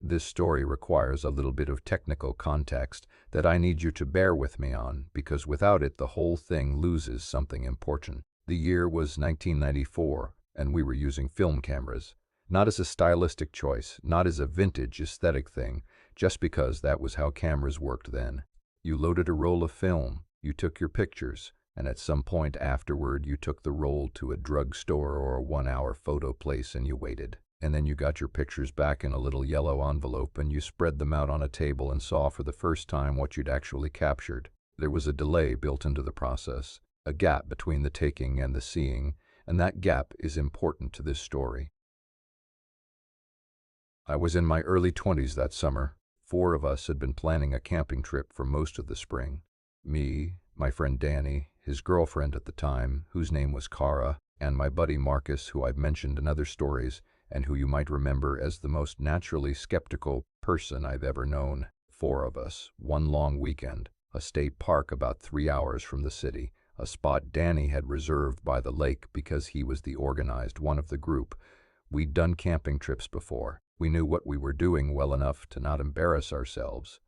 This story requires a little bit of technical context that I need you to bear with me on, because without it the whole thing loses something important. The year was 1994, and we were using film cameras. Not as a stylistic choice, not as a vintage aesthetic thing, just because that was how cameras worked then. You loaded a roll of film, you took your pictures, and at some point afterward you took the roll to a drugstore or a 1-hour photo place and you waited. And then you got your pictures back in a little yellow envelope and you spread them out on a table and saw for the first time what you'd actually captured. There was a delay built into the process, a gap between the taking and the seeing, and that gap is important to this story. I was in my early 20s that summer. 4 of us had been planning a camping trip for most of the spring. Me, my friend Danny, his girlfriend at the time, whose name was Cara, and my buddy Marcus, who I've mentioned in other stories, and who you might remember as the most naturally skeptical person I've ever known. 4 of us, one long weekend, a state park about 3 hours from the city, a spot Danny had reserved by the lake because he was the organized one of the group. We'd done camping trips before. We knew what we were doing well enough to not embarrass ourselves,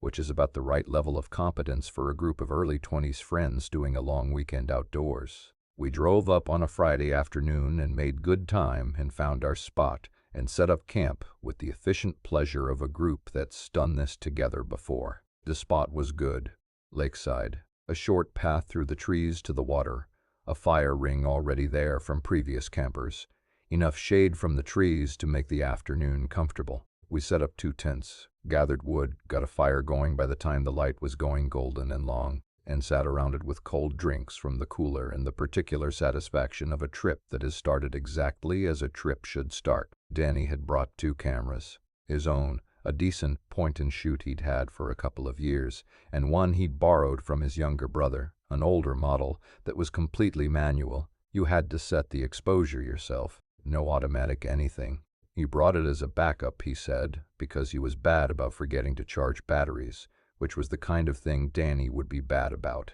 which is about the right level of competence for a group of early 20s friends doing a long weekend outdoors. We drove up on a Friday afternoon and made good time and found our spot and set up camp with the efficient pleasure of a group that's done this together before. The spot was good. Lakeside, a short path through the trees to the water, a fire ring already there from previous campers, enough shade from the trees to make the afternoon comfortable. We set up 2 tents, gathered wood, got a fire going by the time the light was going golden and long, and sat around it with cold drinks from the cooler and the particular satisfaction of a trip that has started exactly as a trip should start. Danny had brought 2 cameras, his own, a decent point-and-shoot he'd had for a couple of years, and one he'd borrowed from his younger brother, an older model that was completely manual. You had to set the exposure yourself, no automatic anything. He brought it as a backup, he said, because he was bad about forgetting to charge batteries, which was the kind of thing Danny would be bad about.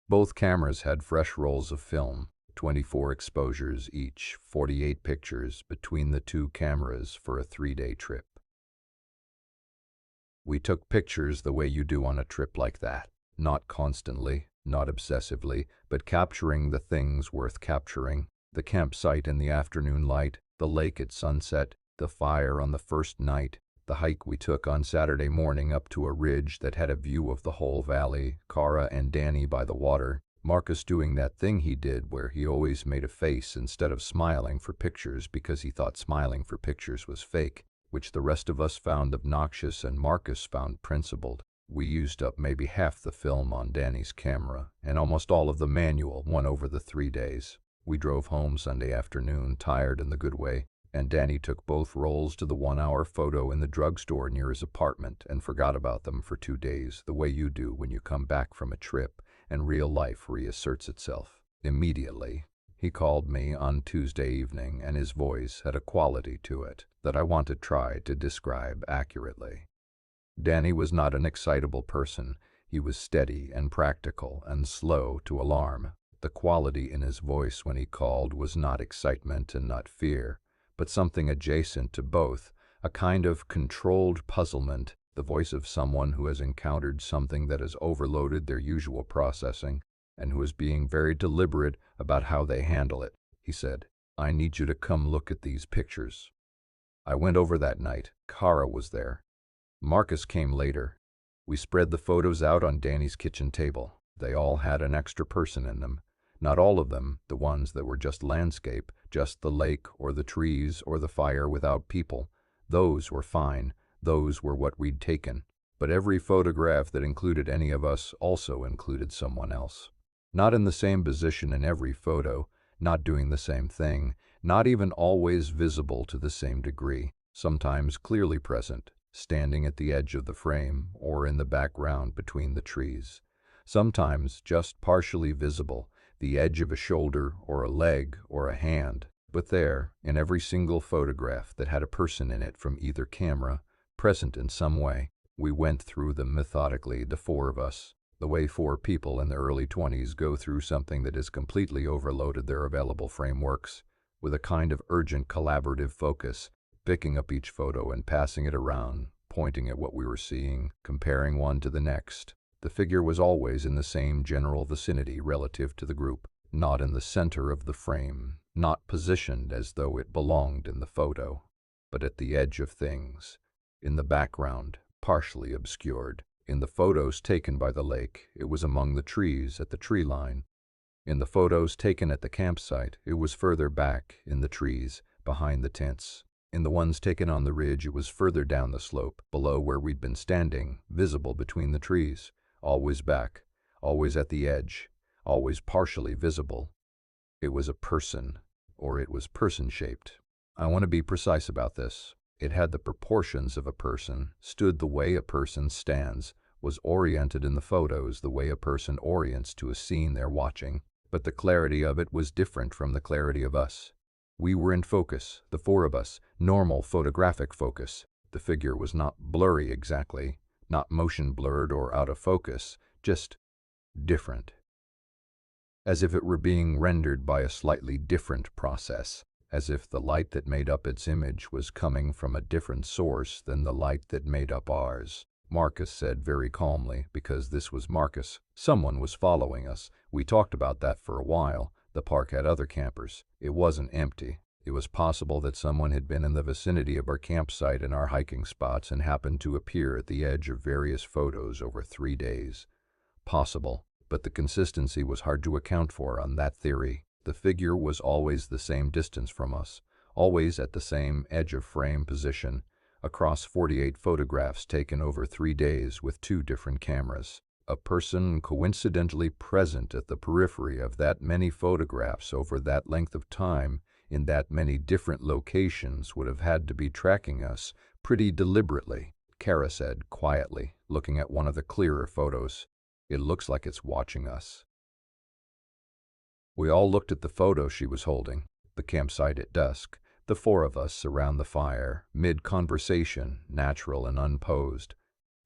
Both cameras had fresh rolls of film, 24 exposures each, 48 pictures between the 2 cameras for a 3-day trip. We took pictures the way you do on a trip like that, not constantly, not obsessively, but capturing the things worth capturing, the campsite in the afternoon light, the lake at sunset, the fire on the first night, the hike we took on Saturday morning up to a ridge that had a view of the whole valley, Cara and Danny by the water, Marcus doing that thing he did where he always made a face instead of smiling for pictures because he thought smiling for pictures was fake, which the rest of us found obnoxious and Marcus found principled. We used up maybe half the film on Danny's camera and almost all of the manual one over the 3 days. We drove home Sunday afternoon, tired in the good way, and Danny took both rolls to the 1-hour photo in the drugstore near his apartment and forgot about them for 2 days, the way you do when you come back from a trip and real life reasserts itself. Immediately, he called me on Tuesday evening, and his voice had a quality to it that I want to try to describe accurately. Danny was not an excitable person. He was steady and practical and slow to alarm. The quality in his voice when he called was not excitement and not fear, but something adjacent to both, a kind of controlled puzzlement, the voice of someone who has encountered something that has overloaded their usual processing and who is being very deliberate about how they handle it. He said, "I need you to come look at these pictures." I went over that night. Cara was there. Marcus came later. We spread the photos out on Danny's kitchen table. They all had an extra person in them. Not all of them, the ones that were just landscape, just the lake or the trees or the fire without people. Those were fine. Those were what we'd taken. But every photograph that included any of us also included someone else. Not in the same position in every photo, not doing the same thing, not even always visible to the same degree, sometimes clearly present, standing at the edge of the frame or in the background between the trees. Sometimes just partially visible, the edge of a shoulder or a leg or a hand, but there, in every single photograph that had a person in it from either camera, present in some way. We went through them methodically, the 4 of us, the way 4 people in their early 20s go through something that has completely overloaded their available frameworks, with a kind of urgent collaborative focus, picking up each photo and passing it around, pointing at what we were seeing, comparing one to the next. The figure was always in the same general vicinity relative to the group, not in the center of the frame, not positioned as though it belonged in the photo, but at the edge of things, in the background, partially obscured. In the photos taken by the lake, it was among the trees at the tree line. In the photos taken at the campsite, it was further back, in the trees, behind the tents. In the ones taken on the ridge, it was further down the slope, below where we'd been standing, visible between the trees. Always back, always at the edge, always partially visible. It was a person, or it was person-shaped. I want to be precise about this. It had the proportions of a person, stood the way a person stands, was oriented in the photos the way a person orients to a scene they're watching, but the clarity of it was different from the clarity of us. We were in focus, the four of us, normal photographic focus. The figure was not blurry exactly, not motion blurred or out of focus, just different. As if it were being rendered by a slightly different process, as if the light that made up its image was coming from a different source than the light that made up ours. Marcus said very calmly, because this was Marcus. Someone was following us. We talked about that for a while. The park had other campers. It wasn't empty. It was possible that someone had been in the vicinity of our campsite and our hiking spots and happened to appear at the edge of various photos over 3 days. Possible, but the consistency was hard to account for on that theory. The figure was always the same distance from us, always at the same edge of frame position, across 48 photographs taken over 3 days with 2 different cameras. A person coincidentally present at the periphery of that many photographs over that length of time in that many different locations would have had to be tracking us pretty deliberately, Kara said quietly, looking at one of the clearer photos. It looks like it's watching us. We all looked at the photo she was holding, the campsite at dusk, the 4 of us around the fire, mid-conversation, natural and unposed,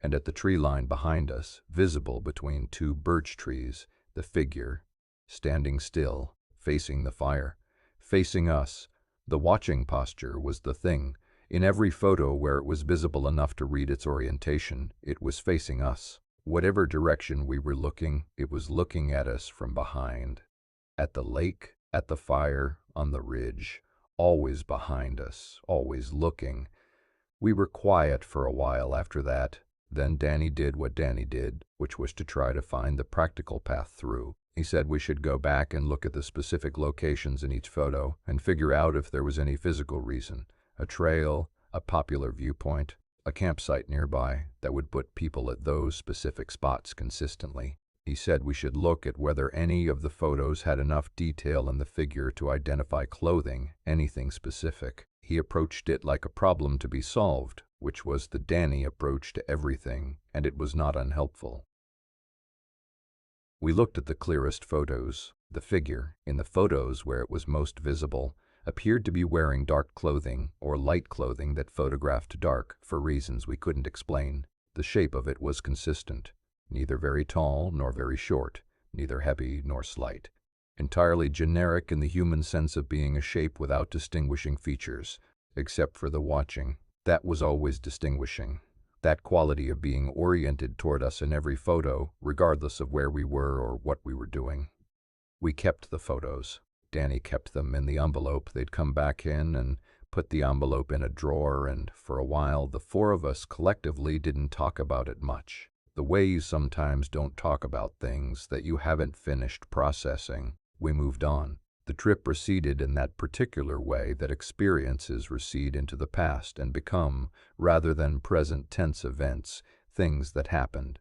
and at the tree line behind us, visible between 2 birch trees, the figure, standing still, facing the fire, facing us. The watching posture was the thing. In every photo where it was visible enough to read its orientation, it was facing us. Whatever direction we were looking, it was looking at us from behind. At the lake, at the fire, on the ridge, always behind us, always looking. We were quiet for a while after that. Then Danny did what Danny did, which was to try to find the practical path through. He said we should go back and look at the specific locations in each photo and figure out if there was any physical reason, a trail, a popular viewpoint, a campsite nearby that would put people at those specific spots consistently. He said we should look at whether any of the photos had enough detail in the figure to identify clothing, anything specific. He approached it like a problem to be solved, which was the Danny approach to everything, and it was not unhelpful. We looked at the clearest photos. The figure, in the photos where it was most visible, appeared to be wearing dark clothing or light clothing that photographed dark for reasons we couldn't explain. The shape of it was consistent, neither very tall nor very short, neither heavy nor slight. Entirely generic in the human sense of being a shape without distinguishing features, except for the watching. That was always distinguishing. That quality of being oriented toward us in every photo, regardless of where we were or what we were doing. We kept the photos. Danny kept them in the envelope they'd come back in and put the envelope in a drawer, and for a while the 4 of us collectively didn't talk about it much. The way you sometimes don't talk about things that you haven't finished processing. We moved on. The trip proceeded in that particular way that experiences recede into the past and become, rather than present tense events, things that happened.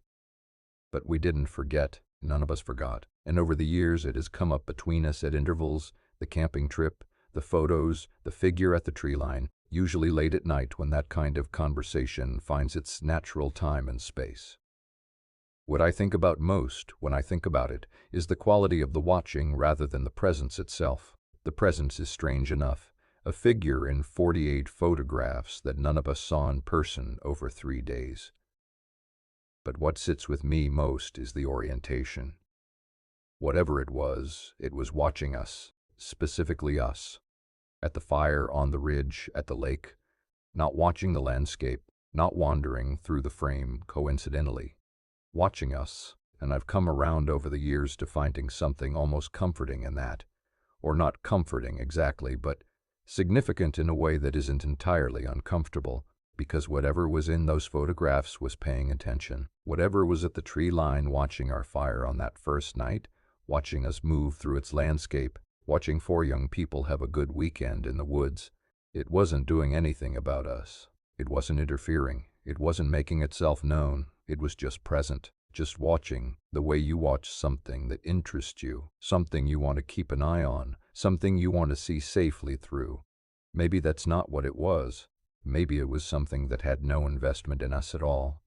But we didn't forget. None of us forgot. And over the years it has come up between us at intervals, the camping trip, the photos, the figure at the tree line, usually late at night when that kind of conversation finds its natural time and space. What I think about most, when I think about it, is the quality of the watching rather than the presence itself. The presence is strange enough, a figure in 48 photographs that none of us saw in person over 3 days. But what sits with me most is the orientation. Whatever it was watching us, specifically us. At the fire, on the ridge, at the lake, not watching the landscape, not wandering through the frame coincidentally, watching us. And I've come around over the years to finding something almost comforting in that. Or not comforting exactly, but significant in a way that isn't entirely uncomfortable, because whatever was in those photographs was paying attention. Whatever was at the tree line watching our fire on that first night, watching us move through its landscape, watching four young people have a good weekend in the woods, it wasn't doing anything about us. It wasn't interfering. It wasn't making itself known. It was just present, just watching, the way you watch something that interests you, something you want to keep an eye on, something you want to see safely through. Maybe that's not what it was. Maybe it was something that had no investment in us at all,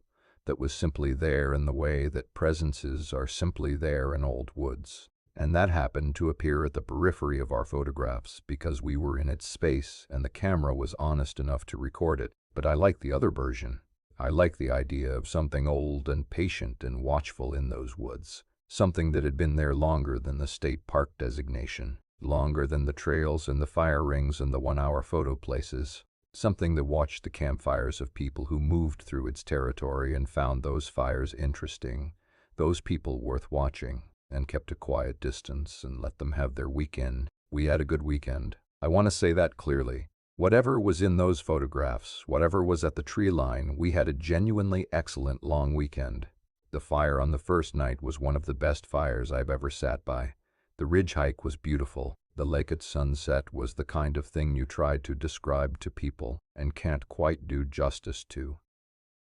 that was simply there in the way that presences are simply there in old woods. And that happened to appear at the periphery of our photographs because we were in its space and the camera was honest enough to record it. But I like the other version. I like the idea of something old and patient and watchful in those woods, something that had been there longer than the state park designation, longer than the trails and the fire rings and the 1-hour photo places, something that watched the campfires of people who moved through its territory and found those fires interesting, those people worth watching, and kept a quiet distance and let them have their weekend. We had a good weekend. I want to say that clearly. Whatever was in those photographs, whatever was at the tree line, we had a genuinely excellent long weekend. The fire on the first night was one of the best fires I've ever sat by. The ridge hike was beautiful. The lake at sunset was the kind of thing you try to describe to people and can't quite do justice to.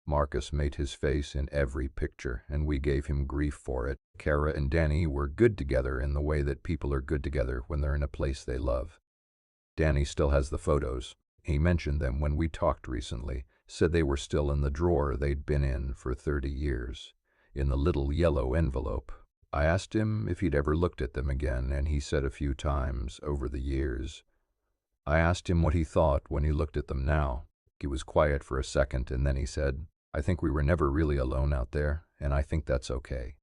Marcus made his face in every picture, and we gave him grief for it. Kara and Danny were good together in the way that people are good together when they're in a place they love. Danny still has the photos. He mentioned them when we talked recently, said they were still in the drawer they'd been in for 30 years, in the little yellow envelope. I asked him if he'd ever looked at them again, and he said a few times over the years. I asked him what he thought when he looked at them now. He was quiet for a second, and then he said, "I think we were never really alone out there, and I think that's okay.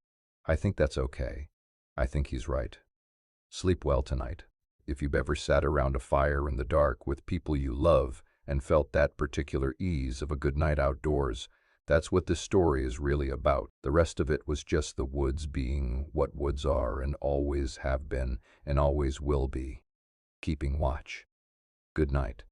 I think that's okay. I think he's right. Sleep well tonight." If you've ever sat around a fire in the dark with people you love and felt that particular ease of a good night outdoors, that's what this story is really about. The rest of it was just the woods being what woods are and always have been and always will be, keeping watch. Good night.